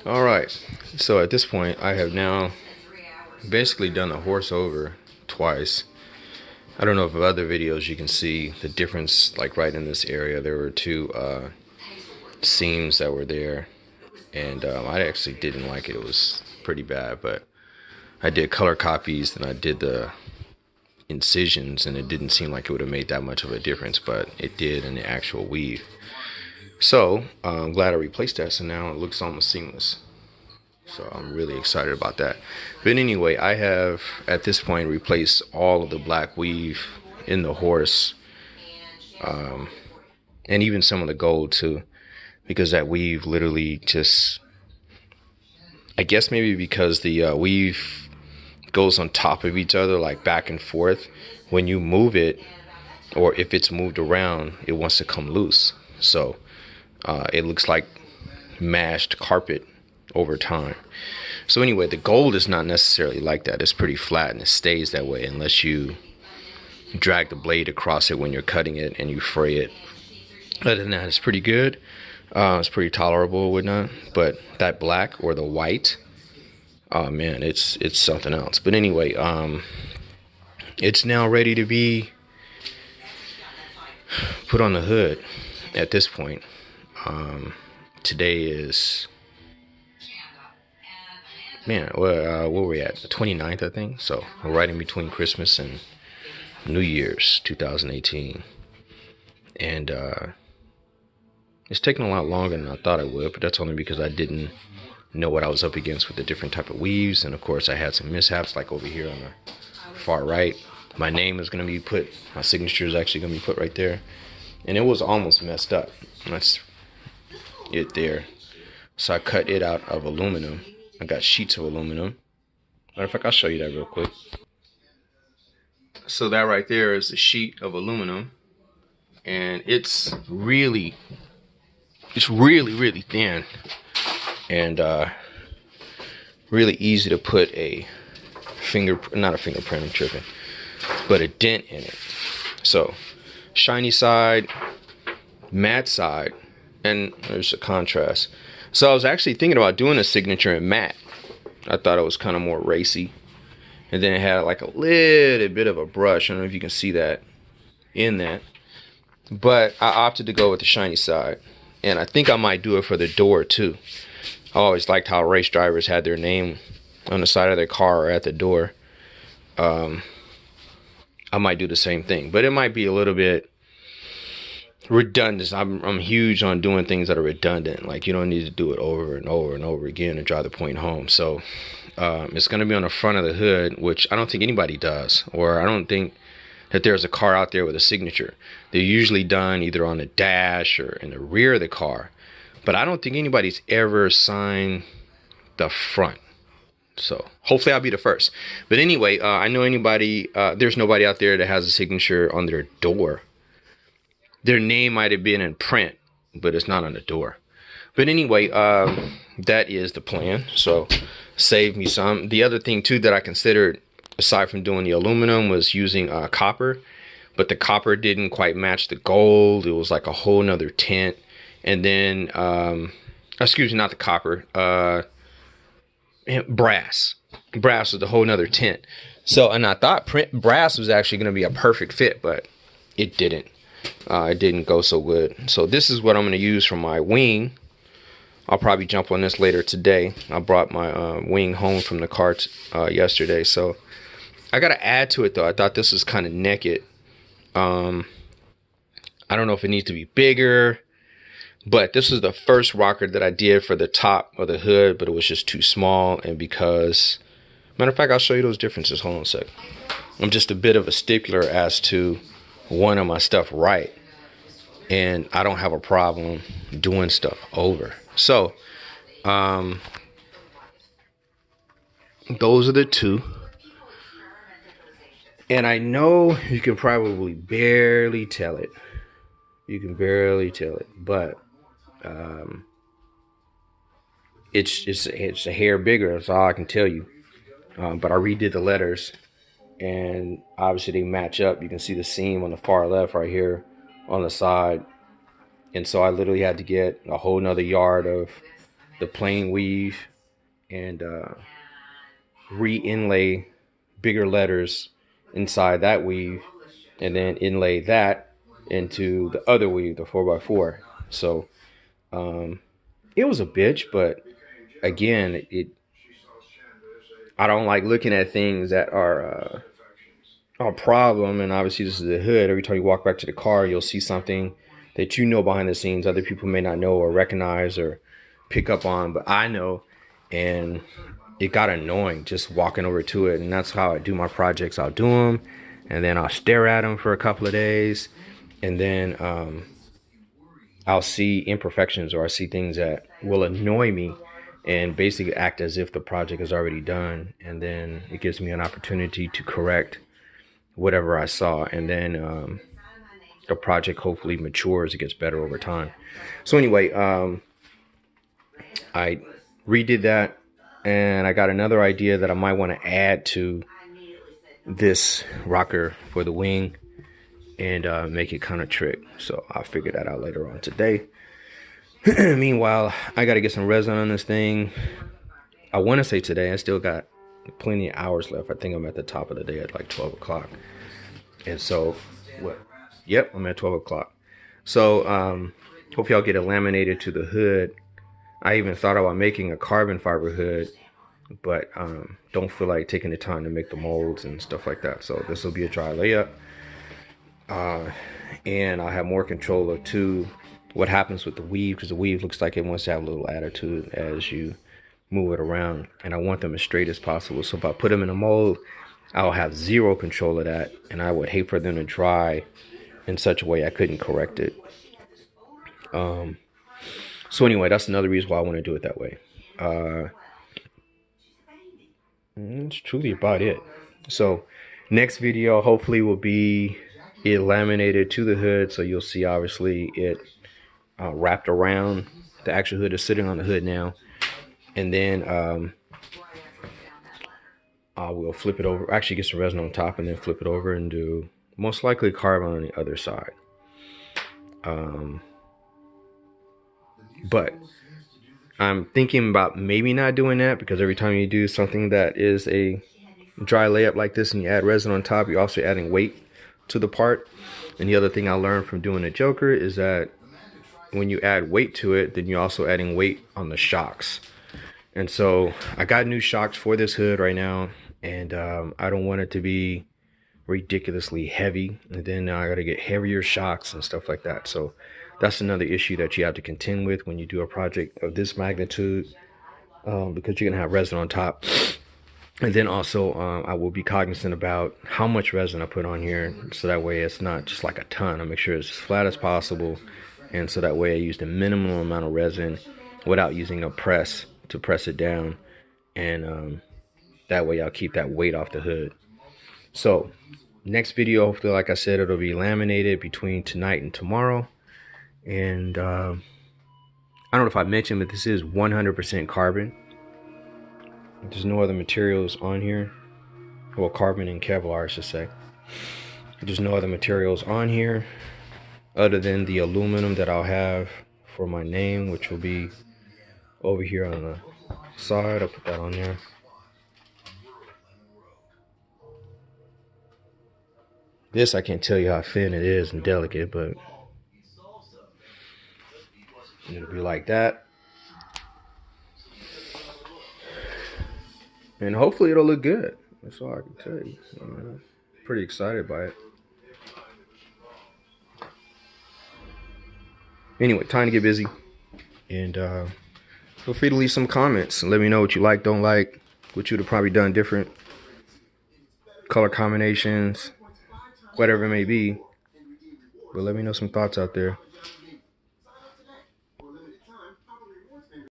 All right, so at this point I have now basically done the horse over twice. I don't know if in other videos you can see the difference, like right in this area there were two seams that were there, and I actually didn't like it. It was pretty bad, but I did color copies and I did the incisions, and it didn't seem like it would have made that much of a difference, but it did in the actual weave. So I'm glad I replaced that, so now it looks almost seamless. So I'm really excited about that. But anyway, I have at this point replaced all of the black weave in the horse, and even some of the gold too, because that weave literally just, I guess maybe because the weave goes on top of each other, like back and forth. When you move it, or if it's moved around, it wants to come loose. So it looks like mashed carpet over time. So anyway, the gold is not necessarily like that. It's pretty flat and it stays that way unless you drag the blade across it when you're cutting it and you fray it. Other than that, it's pretty good. It's pretty tolerable, whatnot. But that black or the white, oh man, it's something else. But anyway, it's now ready to be put on the hood at this point. Today is, man, where were we at? The 29th, I think. So we're right in between Christmas and New Year's 2018. And it's taken a lot longer than I thought it would, but that's only because I didn't know what I was up against with the different type of weaves. And of course I had some mishaps, like over here on the far right. My name is going to be put, my signature is actually going to be put right there. And it was almost messed up. That's it there. So I cut it out of aluminum. I got sheets of aluminum. Matter of fact, I'll show you that real quick. So that right there is a sheet of aluminum. And it's really thin. And really easy to put a not a fingerprint, I'm tripping, but a dent in it. So shiny side, matte side, and there's a contrast. So I was actually thinking about doing a signature in matte. I thought it was kind of more racy. And then it had like a little bit of a brush. I don't know if you can see that in that. But I opted to go with the shiny side. And I think I might do it for the door too. I always liked how race drivers had their name on the side of their car or at the door. I might do the same thing. But it might be a little bit redundant. I'm huge on doing things that are redundant. Like you don't need to do it over and over and over again and drive the point home. So it's going to be on the front of the hood, which I don't think anybody does, or I don't think that there's a car out there with a signature. They're usually done either on the dash or in the rear of the car, but I don't think anybody's ever signed the front. So hopefully I'll be the first. But anyway, I know there's nobody out there that has a signature on their door. Their name might have been in print, but it's not on the door. But anyway, that is the plan. So save me some. The other thing too that I considered, aside from doing the aluminum, was using copper. But the copper didn't quite match the gold. It was like a whole nother tint. And then, excuse me, not the copper. Brass. Brass was a whole nother tint. So, and I thought brass was actually going to be a perfect fit, but it didn't. It didn't go so good. So this is what I'm going to use for my wing. I'll probably jump on this later today. I brought my wing home from the cart yesterday. So I got to add to it though. I thought this was kind of naked. I don't know if it needs to be bigger. But this was the first rocker that I did for the top of the hood, but it was just too small. And because, matter of fact, I'll show you those differences. Hold on a sec. I'm just a bit of a stickler as to wanting my stuff right. And I don't have a problem doing stuff over. So, those are the two. And I know you can probably barely tell it. You can barely tell it, but it's a hair bigger. That's all I can tell you. But I redid the letters, and obviously they match up. You can see the seam on the far left right here on the side, and so I literally had to get a whole nother yard of the plain weave and re-inlay bigger letters inside that weave, and then inlay that into the other weave, the 4x4. So it was a bitch, but again, I don't like looking at things that are a problem. And obviously, this is the hood. Every time you walk back to the car, you'll see something that you know behind the scenes other people may not know or recognize or pick up on, but I know. And it got annoying just walking over to it. And that's how I do my projects. I'll do them, and then I'll stare at them for a couple of days, and then I'll see imperfections, or I see things that will annoy me and basically act as if the project is already done. And then it gives me an opportunity to correct whatever I saw. And then the project hopefully matures. It gets better over time. So anyway, I redid that, and I got another idea that I might want to add to this rocker for the wing and make it kind of trick. So I'll figure that out later on today. Meanwhile, I got to get some resin on this thing. I want to say today. I still got plenty of hours left. I think I'm at the top of the day at like 12 o'clock. And so, what? Yep, I'm at 12 o'clock. So, hopefully I'll get it laminated to the hood. I even thought about making a carbon fiber hood, but don't feel like taking the time to make the molds and stuff like that. So this will be a dry layup. And I'll have more control of too what happens with the weave, because the weave looks like it wants to have a little attitude as you move it around, and I want them as straight as possible. So if I put them in a mold, I'll have zero control of that, and I would hate for them to dry in such a way I couldn't correct it. So anyway, that's another reason why I want to do it that way. That's truly about it. So next video hopefully will be it laminated to the hood, so you'll see obviously it wrapped around. The actual hood is sitting on the hood now, and then I will flip it over, actually get some resin on top, and then flip it over and do most likely carbon on the other side. But I'm thinking about maybe not doing that, because every time you do something that is a dry layup like this and you add resin on top, you're also adding weight to the part. And the other thing I learned from doing the Joker is that when you add weight to it, then you're also adding weight on the shocks. And so I got new shocks for this hood right now, and I don't want it to be ridiculously heavy, and then I got to get heavier shocks and stuff like that. So that's another issue that you have to contend with when you do a project of this magnitude, because you're gonna have resin on top. And then also I will be cognizant about how much resin I put on here, so that way it's not just like a ton. I make sure it's as flat as possible, and so that way I use the minimum amount of resin without using a press to press it down, and that way I'll keep that weight off the hood. So next video, hopefully, like I said, it'll be laminated between tonight and tomorrow. And I don't know if I mentioned, but this is 100% carbon. There's no other materials on here. Well, carbon and Kevlar, I should say. There's no other materials on here other than the aluminum that I'll have for my name, which will be over here on the side. I'll put that on there. This, I can't tell you how thin it is and delicate, but it'll be like that. And hopefully it'll look good. That's all I can tell you. I'm pretty excited by it. Anyway, time to get busy. And feel free to leave some comments and let me know what you like, don't like, what you'd have probably done different. Color combinations, whatever it may be. But let me know some thoughts out there.